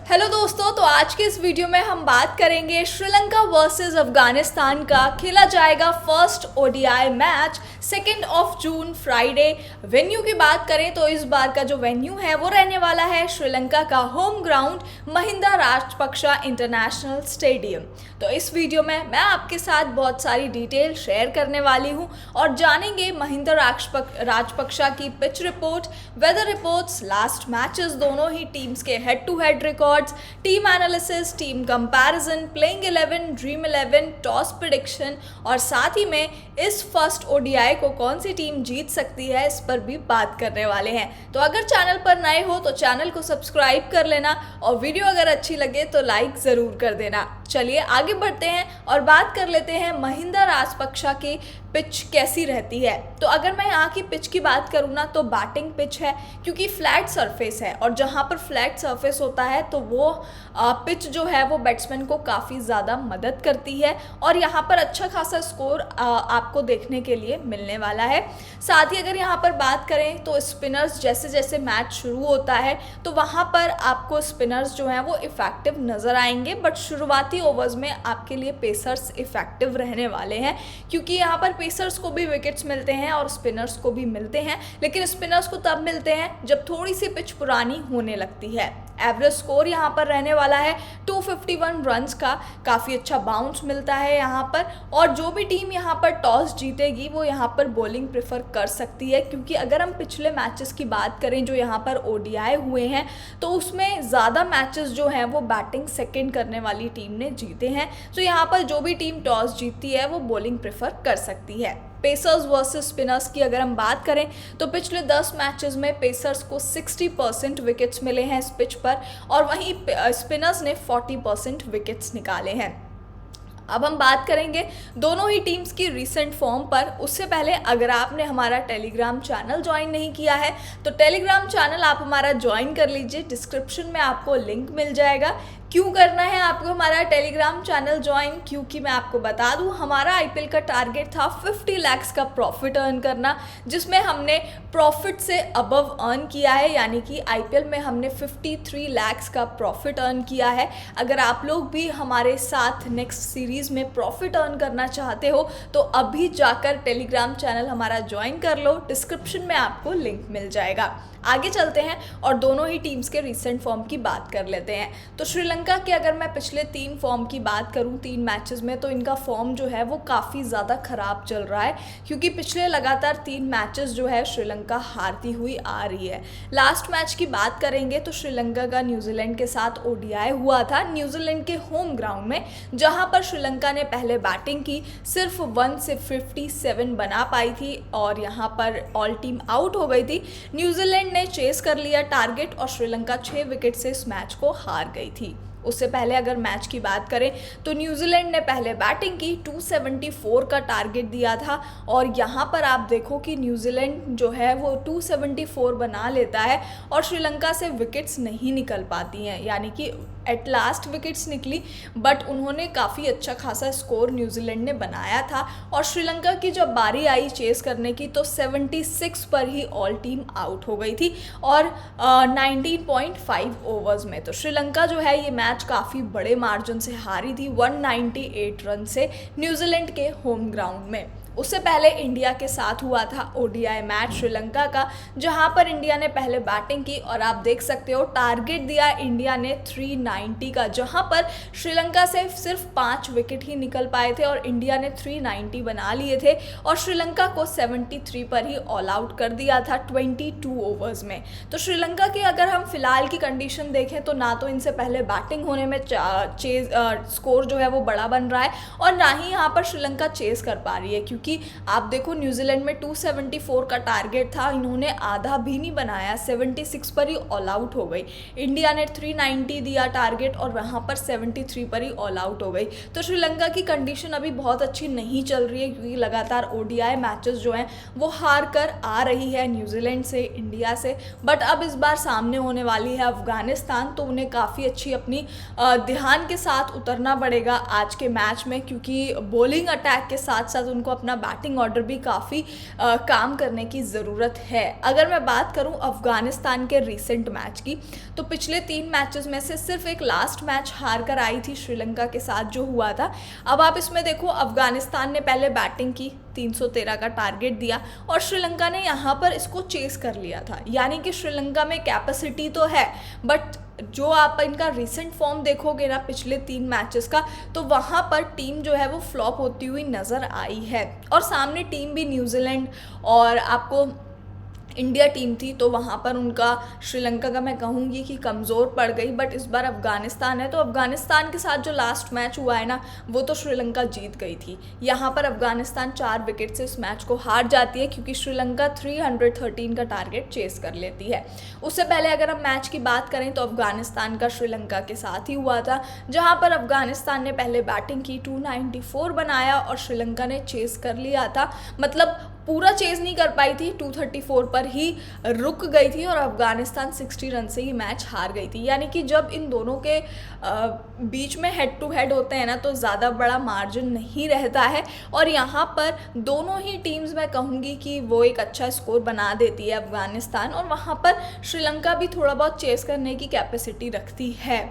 Hello दोस्तों, तो आज के इस वीडियो में हम बात करेंगे श्रीलंका वर्सेस अफगानिस्तान का खेला जाएगा फर्स्ट ओडीआई मैच 2 जून फ्राइडे। वेन्यू की बात करें तो इस बार का जो वेन्यू है वो रहने वाला है श्रीलंका का home ground Mahinda Rajapaksa international stadium. तो इस वीडियो में मैं आपके साथ बहुत सारी डिटेल शेयर करने वाली हूँ और जानेंगे महिंदा राजपक्षा की pitch report, weather reports, last matches दोनों ही टीम्स के head to head record, team analysis, team comparison, playing 11, dream 11, toss prediction और साथ ही में इस फर्स्ट ओडीआई को कौन सी टीम जीत सकती है इस पर भी बात करने वाले हैं। तो अगर चैनल पर नए हो तो चैनल को सब्सक्राइब कर लेना और वीडियो अगर अच्छी लगे तो लाइक ज़रूर कर देना। चलिए आगे बढ़ते हैं और बात कर लेते हैं महिंदा राजपक्षा की पिच कैसी रहती है। तो अगर मैं यहाँ की पिच की बात करूँ ना तो बैटिंग पिच है, क्योंकि फ्लैट सरफेस है और जहाँ पर फ्लैट सरफेस होता है तो वो पिच जो है वो बैट्समैन को काफ़ी ज़्यादा मदद करती है और यहाँ पर अच्छा खासा स्कोर आपको देखने के लिए मिलने वाला है। साथ ही अगर यहाँ पर बात करें तो स्पिनर्स जैसे जैसे मैच शुरू होता है तो वहाँ पर आपको स्पिनर्स जो हैं वो इफ़ेक्टिव नज़र आएंगे, बट शुरुआती ओवर्स में आपके लिए पेसर्स इफ़ेक्टिव रहने वाले हैं, क्योंकि यहाँ पर पेसर्स को भी विकेट्स मिलते हैं और स्पिनर्स को भी मिलते हैं, लेकिन स्पिनर्स को तब मिलते हैं जब थोड़ी सी पिच पुरानी होने लगती है। एवरेज स्कोर यहाँ पर रहने वाला है 251 रन्स का, काफ़ी अच्छा बाउंस मिलता है यहाँ पर। और जो भी टीम यहाँ पर टॉस जीतेगी वो यहाँ पर बॉलिंग प्रेफर कर सकती है, क्योंकि अगर हम पिछले मैचेस की बात करें जो यहाँ पर ओडीआई हुए हैं तो उसमें ज़्यादा मैचेस जो हैं वो बैटिंग सेकेंड करने वाली टीम ने जीते हैं। तो यहाँ पर जो भी टीम टॉस जीतती है वो बॉलिंग प्रेफर कर सकती है। पेसर्स वर्सेस स्पिनर्स की अगर हम बात करें तो पिछले 10 मैचेस में पेसर्स को 60% विकेट्स मिले हैं इस पिच पर और वहीं स्पिनर्स ने 40% विकेट्स निकाले हैं। अब हम बात करेंगे दोनों ही टीम्स की रीसेंट फॉर्म पर। उससे पहले अगर आपने हमारा टेलीग्राम चैनल ज्वाइन नहीं किया है तो टेलीग्राम चैनल आप हमारा ज्वाइन कर लीजिए, डिस्क्रिप्शन में आपको लिंक मिल जाएगा। क्यों करना है आपको हमारा टेलीग्राम चैनल ज्वाइन? क्योंकि मैं आपको बता दूं हमारा आईपीएल का टारगेट था 50 लाख का प्रॉफिट अर्न करना, जिसमें हमने प्रॉफिट से अबव अर्न किया है, यानी कि आईपीएल में हमने 53 लाख का प्रॉफिट अर्न किया है। अगर आप लोग भी हमारे साथ नेक्स्ट सीरीज़ में प्रॉफिट अर्न करना चाहते हो तो अभी जाकर टेलीग्राम चैनल हमारा ज्वाइन कर लो, डिस्क्रिप्शन में आपको लिंक मिल जाएगा। आगे चलते हैं और दोनों ही टीम्स के रीसेंट फॉर्म की बात कर लेते हैं। तो श्रीलंका के अगर मैं पिछले 3 फॉर्म की बात करूं 3 मैचेस में, तो इनका फॉर्म जो है वो काफ़ी ज़्यादा ख़राब चल रहा है, क्योंकि पिछले लगातार 3 मैचेस जो है श्रीलंका हारती हुई आ रही है। लास्ट मैच की बात करेंगे तो श्रीलंका का न्यूजीलैंड के साथ ओडीआई हुआ था न्यूजीलैंड के होम ग्राउंड में, जहाँ पर श्रीलंका ने पहले बैटिंग की, सिर्फ 1 से 57 बना पाई थी और यहाँ पर ऑल टीम आउट हो गई थी। न्यूजीलैंड ने चेस कर लिया टारगेट और श्रीलंका 6 विकेट से इस मैच को हार गई थी। उससे पहले अगर मैच की बात करें तो न्यूजीलैंड ने पहले बैटिंग की, 274 का टारगेट दिया था और यहाँ पर आप देखो कि न्यूजीलैंड जो है वो 274 बना लेता है और श्रीलंका से विकेट्स नहीं निकल पाती हैं, यानी कि एट लास्ट विकेट्स निकली, बट उन्होंने काफ़ी अच्छा खासा स्कोर न्यूजीलैंड ने बनाया था। और श्रीलंका की जब बारी आई चेस करने की तो 76 पर ही ऑल टीम आउट हो गई थी और 19.5 ओवर्स में। तो श्रीलंका जो है ये मैच काफ़ी बड़े मार्जिन से हारी थी 198 रन से न्यूजीलैंड के होम ग्राउंड में। उससे पहले इंडिया के साथ हुआ था ओडीआई मैच श्रीलंका का, जहां पर इंडिया ने पहले बैटिंग की और आप देख सकते हो टारगेट दिया इंडिया ने 390 का, जहां पर श्रीलंका से सिर्फ 5 विकेट ही निकल पाए थे और इंडिया ने 390 बना लिए थे और श्रीलंका को 73 पर ही ऑल आउट कर दिया था 22 ओवर्स में। तो श्रीलंका की अगर हम फिलहाल की कंडीशन देखें तो ना तो इनसे पहले बैटिंग होने में स्कोर जो है वो बड़ा बन रहा है और ना ही यहाँ पर श्रीलंका चेस कर पा रही है, क्योंकि आप देखो न्यूजीलैंड में 274 का टारगेट था, इन्होंने आधा भी नहीं बनाया, 76 पर ही ऑल आउट हो गई। इंडिया ने 390 दिया टारगेट और वहाँ पर 73 पर ही ऑल आउट हो गई। तो श्रीलंका की कंडीशन अभी बहुत अच्छी नहीं चल रही है, क्योंकि लगातार ओडीआई मैचेस जो हैं वो हार कर आ रही है न्यूजीलैंड से, इंडिया से। बट अब इस बार सामने होने वाली है अफगानिस्तान, तो उन्हें काफ़ी अच्छी अपनी ध्यान के साथ उतरना पड़ेगा आज के मैच में, क्योंकि बॉलिंग अटैक के साथ साथ उनको अपना अपना बैटिंग ऑर्डर भी काफ़ी काम करने की ज़रूरत है। अगर मैं बात करूं अफ़गानिस्तान के रीसेंट मैच की, तो पिछले 3 मैचेस में से सिर्फ एक लास्ट मैच हार कर आई थी श्रीलंका के साथ जो हुआ था। अब आप इसमें देखो, अफ़गानिस्तान ने पहले बैटिंग की, 313 का टारगेट दिया और श्रीलंका ने यहाँ पर इसको चेस कर लिया था। यानी कि श्रीलंका में कैपेसिटी तो है, बट जो आप इनका रिसेंट फॉर्म देखोगे ना पिछले 3 मैचेस का, तो वहाँ पर टीम जो है वो फ्लॉप होती हुई नज़र आई है। और सामने टीम भी न्यूजीलैंड और आपको इंडिया टीम थी, तो वहाँ पर उनका श्रीलंका का मैं कहूँगी कि कमज़ोर पड़ गई। बट इस बार अफ़गानिस्तान है, तो अफ़गानिस्तान के साथ जो लास्ट मैच हुआ है ना, वो तो श्रीलंका जीत गई थी। यहाँ पर अफ़गानिस्तान 4 विकेट से इस मैच को हार जाती है, क्योंकि श्रीलंका 313 का टारगेट चेस कर लेती है। उससे पहले अगर हम मैच की बात करें तो अफ़गानिस्तान का श्रीलंका के साथ ही हुआ था, जहाँ पर अफ़गानिस्तान ने पहले बैटिंग की, 294 बनाया और श्रीलंका ने चेस कर लिया था। मतलब पूरा चेज नहीं कर पाई थी, 234 पर ही रुक गई थी और अफ़गानिस्तान 60 रन से ही मैच हार गई थी। यानी कि जब इन दोनों के बीच में हेड टू हेड होते हैं ना, तो ज़्यादा बड़ा मार्जिन नहीं रहता है और यहाँ पर दोनों ही टीम्स मैं कहूँगी कि वो एक अच्छा स्कोर बना देती है अफ़गानिस्तान, और वहाँ पर श्रीलंका भी थोड़ा बहुत चेस करने की कैपेसिटी रखती है।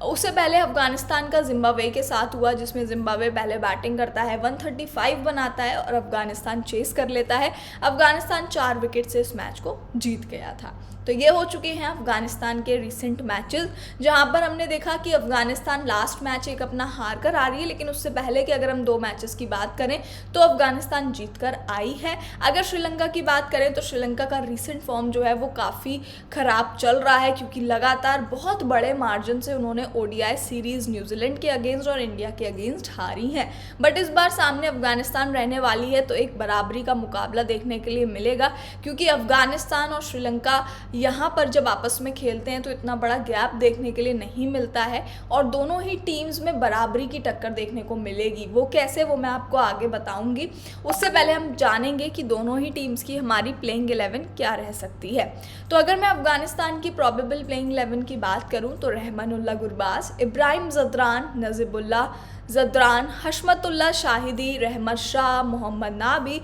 उससे पहले अफ़गानिस्तान का जिम्बाब्वे के साथ हुआ, जिसमें जिम्बाब्वे पहले बैटिंग करता है, 135 बनाता है और अफ़गानिस्तान चेस कर लेता है। अफ़गानिस्तान 4 विकेट से इस मैच को जीत गया था। तो ये हो चुके हैं अफ़गानिस्तान के रिसेंट मैचेस, जहां पर हमने देखा कि अफ़गानिस्तान लास्ट मैच एक अपना हार कर आ रही है, लेकिन उससे पहले कि अगर हम 2 मैचेस की बात करें तो अफ़गानिस्तान जीत कर आई है। अगर श्रीलंका की बात करें तो श्रीलंका का रिसेंट फॉर्म जो है वो काफ़ी ख़राब चल रहा है, क्योंकि लगातार बहुत बड़े मार्जिन से उन्होंने ओडीआई सीरीज़ न्यूजीलैंड के अगेंस्ट और इंडिया के अगेंस्ट हारी हैं। बट इस बार सामने अफ़गानिस्तान रहने वाली है, तो एक बराबरी का मुकाबला देखने के लिए मिलेगा, क्योंकि अफ़गानिस्तान और श्रीलंका यहाँ पर जब आपस में खेलते हैं तो इतना बड़ा गैप देखने के लिए नहीं मिलता है और दोनों ही टीम्स में बराबरी की टक्कर देखने को मिलेगी। वो कैसे, वो मैं आपको आगे बताऊंगी। उससे पहले हम जानेंगे कि दोनों ही टीम्स की हमारी प्लेइंग 11 क्या रह सकती है। तो अगर मैं अफ़गानिस्तान की प्रोबेबल प्लेइंग 11 की बात करूँ तो रहमानुल्लाह गुरबाज, इब्राहिम ज़दरान, नजीबुल्लाह ज़दरान, हशमतुल्लाह शाहिदी, रहमत शाह, मोहम्मद नाबी,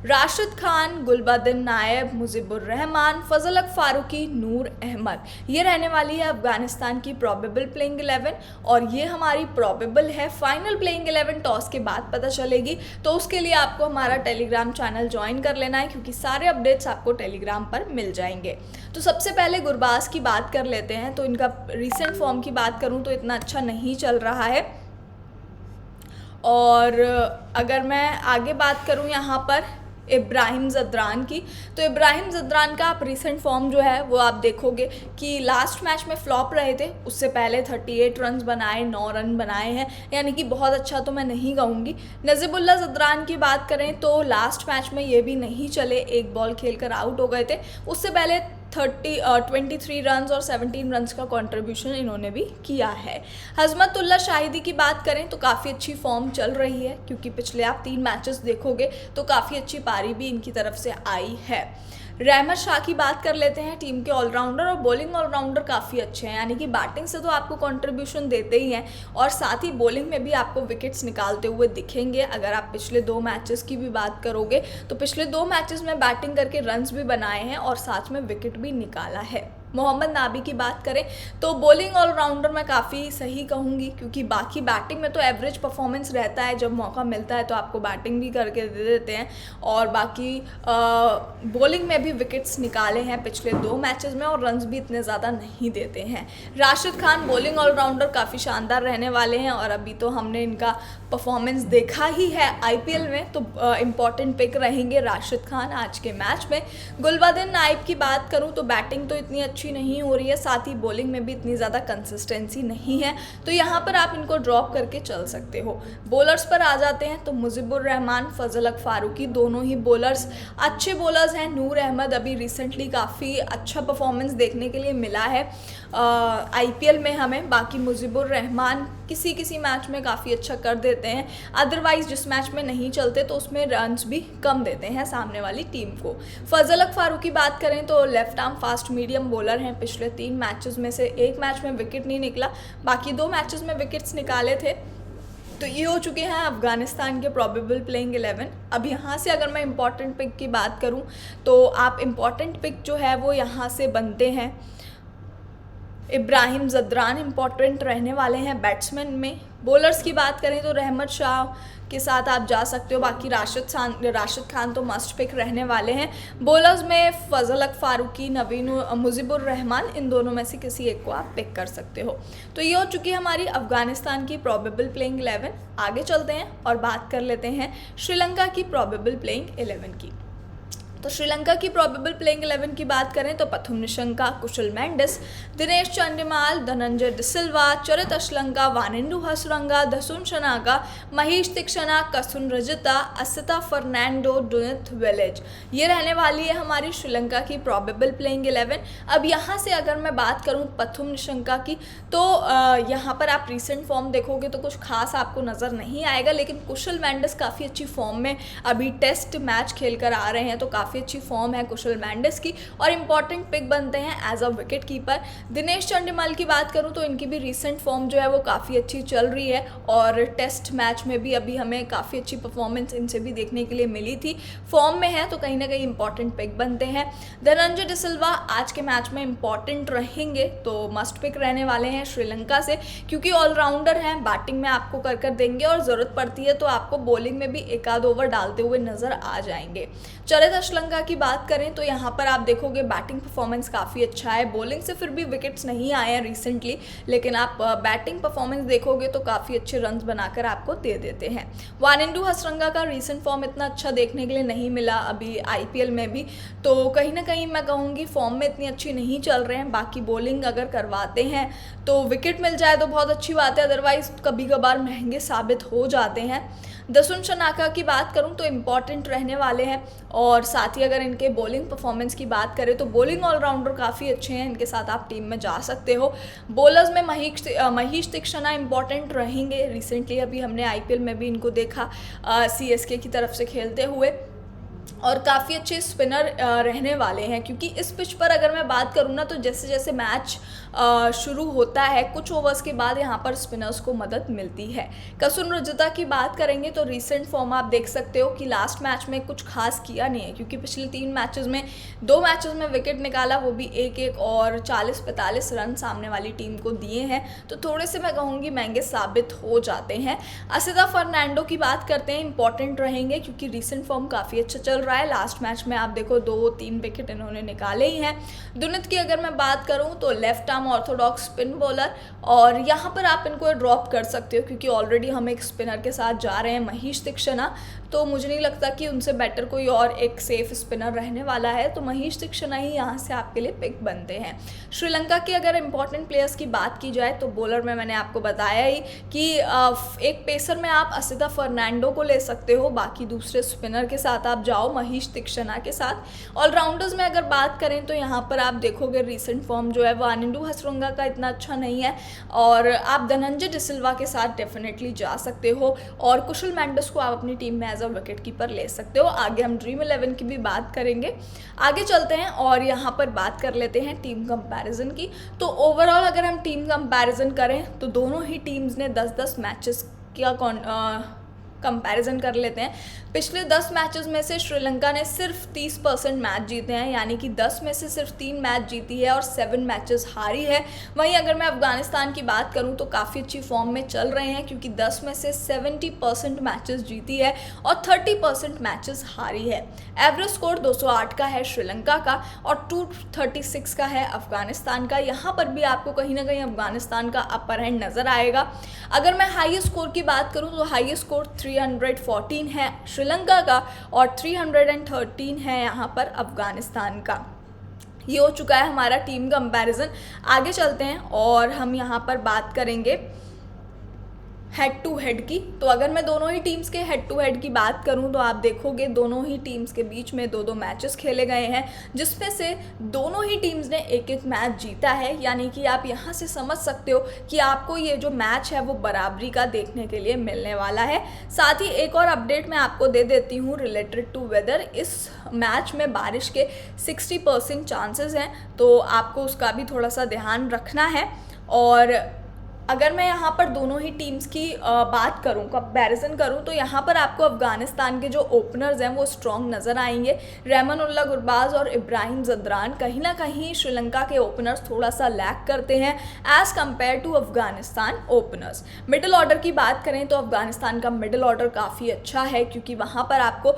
राशिद खान, गुलबदन नायब, मुजीबुर रहमान, फजल फारूकी, नूर अहमद, ये रहने वाली है अफ़गानिस्तान की प्रोबेबल प्लेइंग 11। और ये हमारी प्रोबेबल है, फाइनल प्लेइंग 11 टॉस के बाद पता चलेगी। तो उसके लिए आपको हमारा टेलीग्राम चैनल ज्वाइन कर लेना है, क्योंकि सारे अपडेट्स आपको टेलीग्राम पर मिल जाएंगे। तो सबसे पहले गुरबाज की बात कर लेते हैं। तो इनका रिसेंट फॉर्म की बात करूँ तो इतना अच्छा नहीं चल रहा है। और अगर मैं आगे बात करूँ यहाँ पर इब्राहिम ज़दरान की, तो इब्राहिम ज़दरान का आप रिसेंट फॉर्म जो है वो आप देखोगे कि लास्ट मैच में फ्लॉप रहे थे, उससे पहले 38 रन बनाए, 9 रन बनाए हैं, यानी कि बहुत अच्छा तो मैं नहीं कहूँगी। नजीबुल्लाह ज़दरान की बात करें तो लास्ट मैच में ये भी नहीं चले, एक बॉल खेलकर आउट हो गए थे। उससे पहले 23 रन्स और 17 रन्स का कंट्रीब्यूशन इन्होंने भी किया है। हजमतुल्लाह शाहिदी की बात करें तो काफ़ी अच्छी फॉर्म चल रही है, क्योंकि पिछले आप 3 मैचेस देखोगे तो काफ़ी अच्छी पारी भी इनकी तरफ से आई है। रहमत शाह की बात कर लेते हैं, टीम के ऑलराउंडर और बॉलिंग ऑलराउंडर काफ़ी अच्छे हैं, यानी कि बैटिंग से तो आपको कंट्रीब्यूशन देते ही हैं और साथ ही बॉलिंग में भी आपको विकेट्स निकालते हुए दिखेंगे। अगर आप पिछले 2 मैचेस की भी बात करोगे तो पिछले 2 मैचेस में बैटिंग करके रन्स भी बनाए हैं और साथ में विकेट भी निकाला है। मोहम्मद नाबी की बात करें तो बॉलिंग ऑलराउंडर मैं काफ़ी सही कहूँगी, क्योंकि बाकी बैटिंग में तो एवरेज परफॉर्मेंस रहता है, जब मौका मिलता है तो आपको बैटिंग भी करके दे देते हैं और बाकी बॉलिंग में भी विकेट्स निकाले हैं पिछले 2 मैचेस में और रन्स भी इतने ज़्यादा नहीं देते हैं। राशिद खान बॉलिंग ऑलराउंडर काफ़ी शानदार रहने वाले हैं और अभी तो हमने इनका परफॉर्मेंस देखा ही है आईपीएल में, तो इम्पॉर्टेंट पिक रहेंगे राशिद खान आज के मैच में। गुलबदन नायब की बात करूँ तो बैटिंग तो इतनी अच्छी नहीं हो रही है, साथ ही बॉलिंग में भी इतनी ज़्यादा कंसिस्टेंसी नहीं है, तो यहाँ पर आप इनको ड्रॉप करके चल सकते हो। बॉलर्स पर आ जाते हैं तो मुजीबुर रहमान, फजल फारूकी, दोनों ही बॉलर्स अच्छे बॉलर्स हैं। नूर अहमद अभी रिसेंटली काफ़ी अच्छा परफॉर्मेंस देखने के लिए मिला है आईपीएल में हमें। बाकी मुजीबुर रहमान किसी मैच में काफ़ी अच्छा कर देते हैं, अदरवाइज जिस मैच में नहीं चलते तो उसमें रन्स भी कम देते हैं सामने वाली टीम को। फजल फारूकी की बात करें तो left arm fast medium bowler हैं। पिछले 3 मैचेस में से एक मैच में विकेट नहीं निकला, बाकी 2 मैचेस में विकेट्स निकाले थे। तो ये हो चुके हैं अफ़गानिस्तान के प्रोबेबल प्लेइंग 11। अब यहाँ से अगर मैं इम्पॉर्टेंट पिक की बात करूँ तो आप इम्पॉर्टेंट पिक जो है वो यहाँ से बनते हैं। इब्राहिम ज़दरान इम्पॉर्टेंट रहने वाले हैं बैट्समैन में। बॉलर्स की बात करें तो रहमत शाह के साथ आप जा सकते हो, बाकी राशिद खान तो मस्ट पिक रहने वाले हैं। बॉलर्स में फजल हक फारूकी, नवीन मुजीबुर रहमान, इन दोनों में से किसी एक को आप पिक कर सकते हो। तो ये हो चुकी है हमारी अफ़गानिस्तान की प्रोबेबल प्लेइंग 11। आगे चलते हैं और बात कर लेते हैं श्रीलंका की प्रोबेबल प्लेइंग 11 की। तो श्रीलंका की प्रोबेबल प्लेइंग 11 की बात करें तो पथुम निशंका, कुशल मेंडिस, दिनेश चंडीमाल, धनंजय डिसिल्वा, चरित अशलंका, वानिंडू हसरंगा, धसुन शनाका, महेश तीक्षणा, कसुन रजता, असिता फर्नांडो, डुनिथ विलेज, ये रहने वाली है हमारी श्रीलंका की प्रोबेबल प्लेइंग 11। अब यहाँ से अगर मैं बात करूँ पथुम निशंका की तो यहाँ पर आप रिसेंट फॉर्म देखोगे तो कुछ खास आपको नज़र नहीं आएगा, लेकिन कुशल मेंडिस काफ़ी अच्छी फॉर्म में अभी टेस्ट मैच खेल कर आ रहे हैं, तो काफ़ी अच्छी फॉर्म है कुशल मेंडिस की और इंपॉर्टेंट पिक बनते हैं as a wicket keeper. Dinesh Chandimal की बात करूं तो इनकी भी रिसेंट फॉर्म जो है वो काफ़ी अच्छी चल रही है और टेस्ट मैच में भी अभी हमें काफ़ी अच्छी परफॉर्मेंस इनसे भी देखने के लिए मिली थी, फॉर्म में है तो कहीं ना कहीं इंपॉर्टेंट पिक बनते हैं। धनंजय डिसिल्वा आज के मैच में इंपॉर्टेंट रहेंगे तो मस्ट पिक रहने वाले हैं श्रीलंका से, क्योंकि ऑलराउंडर हैं, बैटिंग में आपको कर देंगे और ज़रूरत पड़ती है तो आपको बॉलिंग में भी एक आध ओवर डालते हुए नज़र आ जाएंगे। चरित अशलंका की बात करें तो यहाँ पर आप देखोगे बैटिंग परफॉर्मेंस काफ़ी अच्छा है, बॉलिंग से फिर भी विकेट्स नहीं आए हैं रिसेंटली, लेकिन आप बैटिंग परफॉर्मेंस देखोगे तो काफ़ी अच्छे रन्स बनाकर आपको दे देते हैं। वानिंडू हसरंगा का रिसेंट फॉर्म इतना अच्छा देखने के लिए नहीं मिला अभी आईपीएल में भी, तो कहीं ना कहीं मैं कहूँगी फॉर्म में इतनी अच्छी नहीं चल रहे हैं। बाकी बॉलिंग अगर करवाते हैं तो विकेट मिल जाए तो बहुत अच्छी बात है, अदरवाइज कभी कभार महंगे साबित हो जाते हैं। दसुन शनाका की बात करूं तो इम्पॉर्टेंट रहने वाले हैं और साथ ही अगर इनके बॉलिंग परफॉर्मेंस की बात करें तो बॉलिंग ऑलराउंडर काफ़ी अच्छे हैं, इनके साथ आप टीम में जा सकते हो। बॉलर्स में महेश तीक्षणा इंपॉर्टेंट रहेंगे, रिसेंटली अभी हमने आईपीएल में भी इनको देखा सीएसके की तरफ से खेलते हुए, और काफ़ी अच्छे स्पिनर रहने वाले हैं, क्योंकि इस पिच पर अगर मैं बात करूँ ना तो जैसे जैसे मैच शुरू होता है कुछ ओवर्स के बाद यहाँ पर स्पिनर्स को मदद मिलती है। कसुन रजता की बात करेंगे तो रीसेंट फॉर्म आप देख सकते हो कि लास्ट मैच में कुछ खास किया नहीं है, क्योंकि पिछले 3 मैचेस में 2 मैचेस में विकेट निकाला, वो भी 1-1 और 40-45 रन सामने वाली टीम को दिए हैं, तो थोड़े से मैं कहूँगी महंगे साबित हो जाते हैं। असिता फर्नांडो की बात करते हैं, इंपॉर्टेंट रहेंगे क्योंकि रीसेंट फॉर्म काफ़ी अच्छा चल रहा है। लास्ट मैच में आप देखो 2-3 विकेट इन्होंने निकाले ही हैं। दुनित की अगर मैं बात करूं तो left arm Orthodox spin bowler, और यहाँ पर आप इनको ड्रॉप कर सकते हो क्योंकि ऑलरेडी हम एक स्पिनर के साथ जा रहे हैं महेश तीक्षणा, तो मुझे नहीं लगता कि उनसे बेटर कोई और एक सेफ स्पिनर रहने वाला है, तो महेश तीक्षणा ही यहाँ से आपके लिए पिक बनते हैं। श्रीलंका के अगर इंपॉर्टेंट प्लेयर्स की बात की जाए तो बॉलर में मैंने आपको बताया ही कि एक पेसर में आप असिता फर्नांडो को ले सकते हो, बाकी दूसरे स्पिनर के साथ आप जाओ महेश तीक्षणा के साथ। ऑलराउंडर्स में अगर बात करें तो यहाँ पर आप देखोगे रीसेंट फॉर्म जो है वो वानिंडू हसरंगा का इतना अच्छा नहीं है, और आप धनंजय डिसिल्वा के साथ डेफिनेटली जा सकते हो, और कुशल मेंडिस को आप अपनी टीम में एज अ विकेट कीपर ले सकते हो। आगे हम ड्रीम 11 की भी बात करेंगे, आगे चलते हैं और यहाँ पर बात कर लेते हैं टीम कंपैरिजन की। तो ओवरऑल अगर हम टीम कंपैरिजन करें तो दोनों ही टीम्स ने 10-10 मैचेस का कंपैरिजन कर लेते हैं। पिछले 10 मैचेस में से श्रीलंका ने सिर्फ 30% मैच जीते हैं, यानी कि 10 में से सिर्फ 3 मैच जीती है और 7 मैचेस हारी है। वहीं अगर मैं अफगानिस्तान की बात करूं तो काफ़ी अच्छी फॉर्म में चल रहे हैं, क्योंकि 10 में से 70% मैचेस जीती है और 30% मैचेस हारी है। एवरेज स्कोर 208 का है श्रीलंका का और 236 का है अफगानिस्तान का। यहाँ पर भी आपको कहीं ना कहीं अफगानिस्तान का अपर हैंड नज़र आएगा। अगर मैं हाईएस्ट स्कोर की बात करूँ तो हाईएस्ट स्कोर 314 है श्रीलंका का और 313 है यहाँ पर अफगानिस्तान का। ये हो चुका है हमारा टीम कंपैरिजन। आगे चलते हैं और हम यहाँ पर बात करेंगे हेड टू हेड की। तो अगर मैं दोनों ही टीम्स के हेड टू हेड की बात करूं तो आप देखोगे दोनों ही टीम्स के बीच में 2-2 मैचेस खेले गए हैं, जिसमें से दोनों ही टीम्स ने 1-1 मैच जीता है, यानी कि आप यहां से समझ सकते हो कि आपको ये जो मैच है वो बराबरी का देखने के लिए मिलने वाला है। साथ ही एक और अपडेट मैं आपको दे देती हूँ रिलेटेड टू वेदर। इस मैच में बारिश के 60% चांसेस हैं, तो आपको उसका भी थोड़ा सा ध्यान रखना है। और अगर मैं यहाँ पर दोनों ही टीम्स की बात करूँ, कंपैरिजन करूँ, तो यहाँ पर आपको अफ़गानिस्तान के जो ओपनर्स हैं वो स्ट्रॉन्ग नज़र आएंगे। रहमानुल्लाह गुरबाज और इब्राहिम ज़दरान। कहीं ना कहीं श्रीलंका के ओपनर्स थोड़ा सा लैक करते हैं as compared to Afghanistan openers. Middle order की बात करें तो अफ़गानिस्तान का मिडिल ऑर्डर काफ़ी अच्छा है, क्योंकि वहाँ पर आपको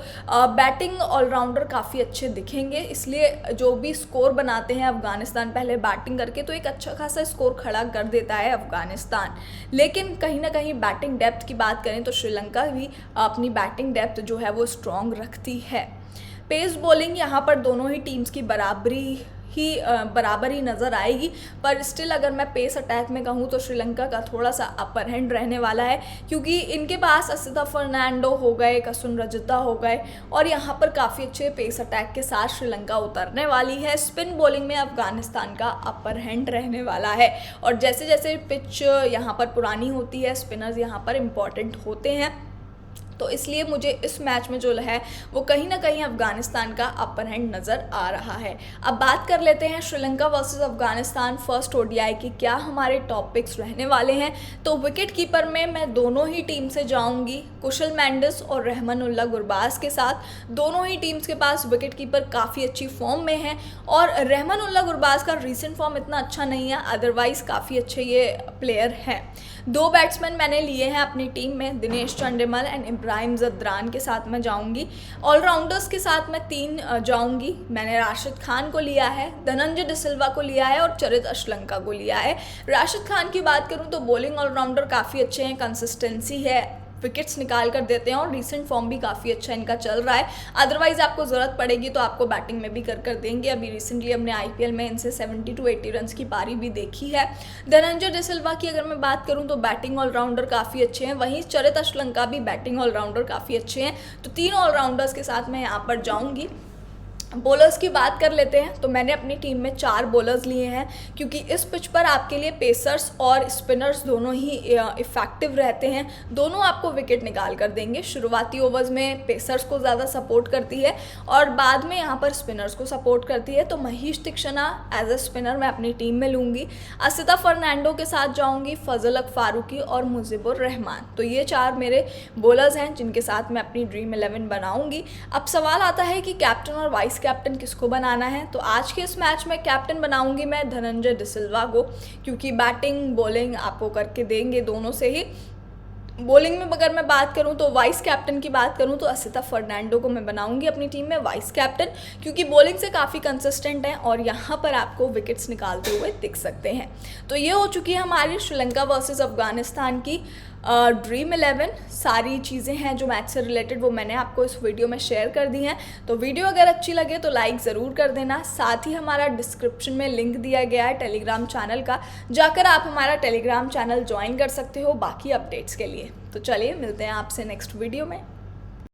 बैटिंग ऑलराउंडर काफ़ी अच्छे दिखेंगे, इसलिए जो भी स्कोर बनाते हैं अफ़गानिस्तान पहले बैटिंग करके तो एक अच्छा खासा स्कोर खड़ा कर देता है अफ़गानिस्तान। लेकिन कहीं ना कहीं बैटिंग डेप्थ की बात करें तो श्रीलंका भी अपनी बैटिंग डेप्थ जो है वो स्ट्रॉन्ग रखती है। पेस बॉलिंग यहाँ पर दोनों ही टीम्स की बराबर ही नज़र आएगी, पर स्टिल अगर मैं पेस अटैक में कहूँ तो श्रीलंका का थोड़ा सा अपर हैंड रहने वाला है, क्योंकि इनके पास असिता फर्नांडो हो गए, कसुन रजता हो गए, और यहाँ पर काफ़ी अच्छे पेस अटैक के साथ श्रीलंका उतरने वाली है। स्पिन बॉलिंग में अफगानिस्तान का अपर हैंड रहने वाला है, और जैसे जैसे पिच यहाँ पर पुरानी होती है स्पिनर्स यहाँ पर इम्पॉर्टेंट होते हैं, तो इसलिए मुझे इस मैच में जो है वो कहीं ना कहीं अफगानिस्तान का अपर हैंड नज़र आ रहा है। अब बात कर लेते हैं Sri Lanka versus Afghanistan first ODI की क्या हमारे टॉपिक्स रहने वाले हैं। तो विकेट कीपर में मैं दोनों ही टीम से जाऊंगी, कुशल मेंडिस और रहमानुल्लाह गुरबाज के साथ। दोनों ही टीम्स के पास विकेट कीपर काफ़ी अच्छी फॉर्म में हैं, और रहमानुल्लाह गुरबाज का रीसेंट फॉर्म इतना अच्छा नहीं है, अदरवाइज़ काफ़ी अच्छे ये प्लेयर हैं। दो बैट्समैन मैंने लिए हैं अपनी टीम में, दिनेश चंडीमल एंड इब्राहिम ज़दरान के साथ मैं जाऊंगी। ऑलराउंडर्स के साथ मैं 3 जाऊंगी। मैंने राशिद खान को लिया है, धनंजय डिसिल्वा को लिया है और चरित अश्लंका को लिया है। राशिद खान की बात करूं तो बॉलिंग ऑलराउंडर काफ़ी अच्छे हैं, कंसिस्टेंसी है, विकेट्स निकाल कर देते हैं, और रीसेंट फॉर्म भी काफ़ी अच्छा इनका चल रहा है। अदरवाइज़ आपको ज़रूरत पड़ेगी तो आपको बैटिंग में भी कर देंगे। अभी रिसेंटली हमने आईपीएल में इनसे 70 to 80 रन की पारी भी देखी है। धनंजय डिसिल्वा की अगर मैं बात करूं तो बैटिंग ऑलराउंडर काफ़ी अच्छे हैं, वहीं चरित अश्लंका भी बैटिंग ऑलराउंडर काफ़ी अच्छे हैं। तो 3 ऑलराउंडर्स के साथ मैं यहाँ पर जाऊँगी। बॉलर्स की बात कर लेते हैं तो मैंने अपनी टीम में 4 बॉलर्स लिए हैं, क्योंकि इस पिच पर आपके लिए पेसर्स और स्पिनर्स दोनों ही इफ़ेक्टिव रहते हैं, दोनों आपको विकेट निकाल कर देंगे। शुरुआती ओवर्स में पेसर्स को ज़्यादा सपोर्ट करती है और बाद में यहाँ पर स्पिनर्स को सपोर्ट करती है। तो Mahesh Theekshana as a spinner मैं अपनी टीम में लूँगी। असिता फर्नांडो के साथ जाऊँगी, फजल अक फारूकी और मुजीबुर रहमान। तो ये 4 मेरे बॉलर्स हैं जिनके साथ मैं अपनी ड्रीम 11 बनाऊँगी। अब सवाल आता है कि कैप्टन और वाइस कैप्टन किसको बनाना है। तो आज के इस मैच में कैप्टन बनाऊंगी मैं धनंजय डिसिल्वा को, क्योंकि बैटिंग बॉलिंग आपको करके देंगे दोनों से ही। बॉलिंग में अगर मैं बात करूं तो वाइस कैप्टन की बात करूं तो असिता फर्नांडो को मैं बनाऊंगी अपनी टीम में वाइस कैप्टन, क्योंकि बॉलिंग से काफ़ी कंसिस्टेंट हैं और यहां पर आपको विकेट्स निकालते हुए दिख सकते हैं। तो ये हो चुकी है हमारी श्रीलंका वर्सेस अफगानिस्तान की ड्रीम 11। सारी चीज़ें हैं जो मैच से रिलेटेड वो मैंने आपको इस वीडियो में शेयर कर दी हैं। तो वीडियो अगर अच्छी लगे तो लाइक ज़रूर कर देना। साथ ही हमारा डिस्क्रिप्शन में लिंक दिया गया है टेलीग्राम चैनल का, जाकर आप हमारा टेलीग्राम चैनल ज्वाइन कर सकते हो बाकी अपडेट्स के लिए। तो चलिए मिलते हैं आपसे नेक्स्ट वीडियो में।